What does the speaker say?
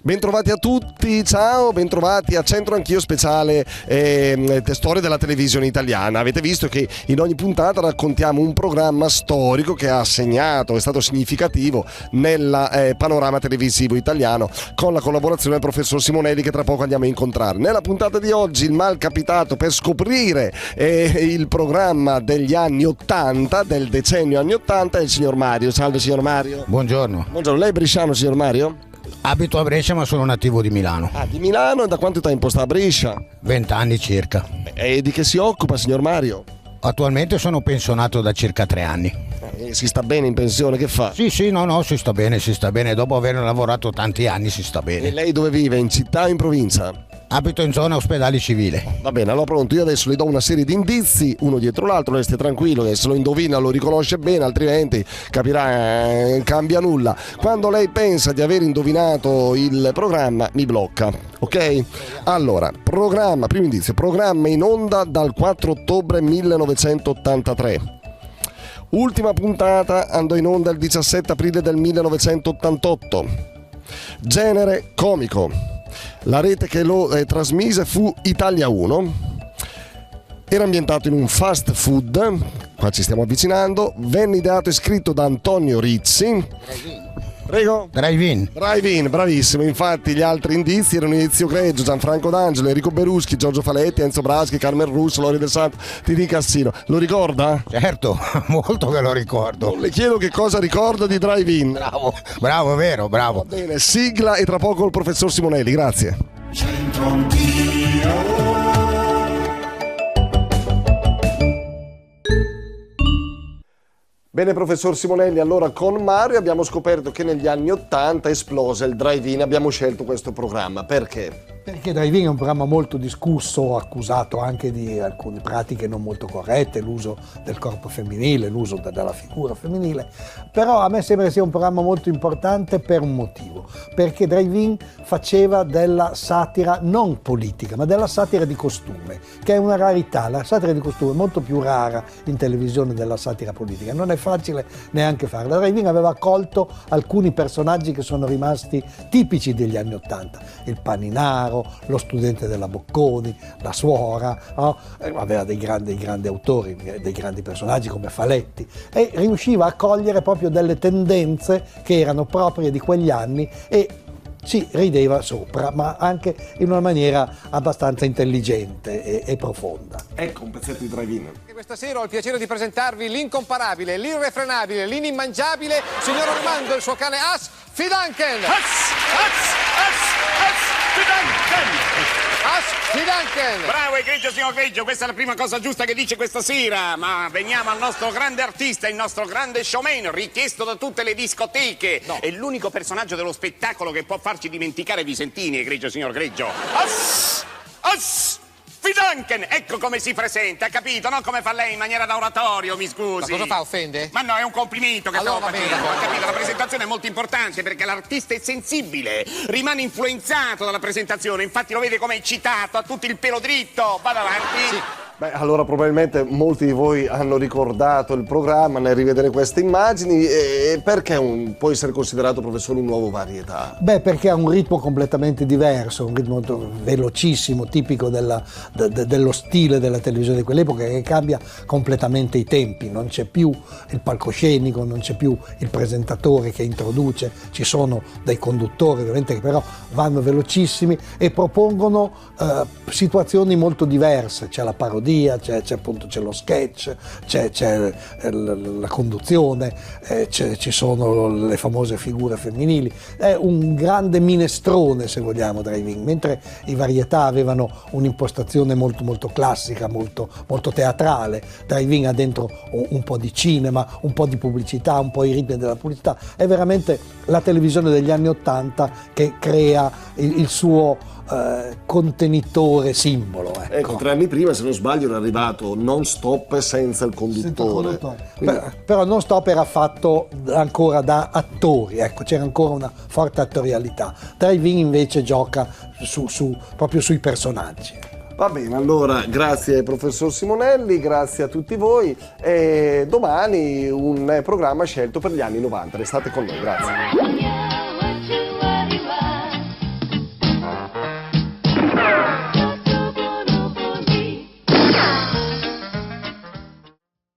Bentrovati a tutti, ciao, bentrovati a Centro Anch'io speciale storie della televisione italiana. Avete visto che in ogni puntata raccontiamo un programma storico che ha segnato, è stato significativo nel panorama televisivo italiano, con la collaborazione del professor Simonelli, che tra poco andiamo a incontrare. Nella puntata di oggi il malcapitato per scoprire il programma degli anni 80, del decennio anni 80, è il signor Mario. Salve signor Mario. Buongiorno. Buongiorno, lei è bresciano signor Mario? Abito a Brescia ma sono nativo di Milano. Ah, di Milano, e da quanto tempo sta a Brescia? 20 anni circa. E di che si occupa signor Mario? Attualmente sono pensionato da circa 3 anni. Si sta bene in pensione, che fa? Sì, no, si sta bene. Dopo aver lavorato tanti anni si sta bene. E lei dove vive? In città o in provincia? Abito in zona ospedale civile. Va bene, allora pronto, io adesso le do una serie di indizi, uno dietro l'altro, resti tranquillo che se lo indovina lo riconosce bene, altrimenti capirà, cambia nulla. Quando lei pensa di aver indovinato il programma, mi blocca, ok? Allora, primo indizio, programma in onda dal 4 ottobre 1983. Ultima puntata andò in onda il 17 aprile del 1988. Genere comico. La rete che lo trasmise fu Italia 1. Era ambientato in un fast food, qua ci stiamo avvicinando. Venne ideato e scritto da Antonio Rizzi. Prego? Drive-in, bravissimo. Infatti gli altri indizi erano Ezio Greggio, Gianfranco D'Angelo, Enrico Beruschi, Giorgio Faletti, Enzo Braschi, Carmen Russo, Lori del Santo, Titi Cassino. Lo ricorda? Certo, molto che lo ricordo. Le chiedo che cosa ricorda di Drive-in. Bravo, vero, bravo. Va bene, sigla e tra poco il professor Simonelli, grazie. Centro Anch'io. Bene professor Simonelli, allora con Mario abbiamo scoperto che negli anni 80 esplose il drive-in, abbiamo scelto questo programma, perché? Perché Drive-in è un programma molto discusso, accusato anche di alcune pratiche non molto corrette, l'uso del corpo femminile, l'uso della figura femminile, però a me sembra che sia un programma molto importante per un motivo, perché Drive-in faceva della satira non politica, ma della satira di costume, che è una rarità. La satira di costume è molto più rara in televisione della satira politica, non è facile neanche farla. Drive-in aveva accolto alcuni personaggi che sono rimasti tipici degli anni '80, il paninaro, lo studente della Bocconi, la suora, no? Aveva dei grandi autori, dei grandi personaggi come Faletti, e riusciva a cogliere proprio delle tendenze che erano proprie di quegli anni e ci rideva sopra, ma anche in una maniera abbastanza intelligente e profonda. Ecco un pezzetto di Drive-in. Questa sera ho il piacere di presentarvi l'incomparabile, l'irrefrenabile, l'inimmangiabile signor Armando e il suo cane As Fidanken. Fidanken. Bravo egregio signor Greggio, questa è la prima cosa giusta che dice questa sera, ma veniamo al nostro grande artista, il nostro grande showman, richiesto da tutte le discoteche. No. È l'unico personaggio dello spettacolo che può farci dimenticare Visentini, egregio signor Greggio. Fidanken, ecco come si presenta, capito? Non come fa lei in maniera da oratorio, mi scusi. Ma cosa fa, offende? Ma no, è un complimento che allora, stavo facendo, capito? La presentazione è molto importante perché l'artista è sensibile, rimane influenzato dalla presentazione, infatti lo vede come eccitato, ha tutto il pelo dritto, vada avanti. Sì. Beh, allora probabilmente molti di voi hanno ricordato il programma nel rivedere queste immagini. E perché può essere considerato, professore, un nuovo varietà? Beh, perché ha un ritmo completamente diverso, un ritmo velocissimo, tipico dello stile della televisione di quell'epoca, che cambia completamente i tempi. Non c'è più il palcoscenico, non c'è più il presentatore che introduce, ci sono dei conduttori ovviamente che però vanno velocissimi e propongono situazioni molto diverse. C'è la parodia, c'è lo sketch, c'è la conduzione, ci sono le famose figure femminili. È un grande minestrone, se vogliamo, Drive-in, mentre i varietà avevano un'impostazione molto molto classica, molto teatrale. Drive-in ha dentro un po' di cinema, un po' di pubblicità, un po' i ritmi della pubblicità. È veramente la televisione degli anni '80 che crea il suo contenitore simbolo. Ecco, 3 anni prima, se non sbaglio, era arrivato Non Stop senza il conduttore. Però Non Stop era fatto ancora da attori, ecco, c'era ancora una forte attorialità. Drive-in invece gioca proprio sui personaggi. Va bene, allora grazie professor Simonelli, grazie a tutti voi e domani un programma scelto per gli anni 90. Restate con noi, grazie.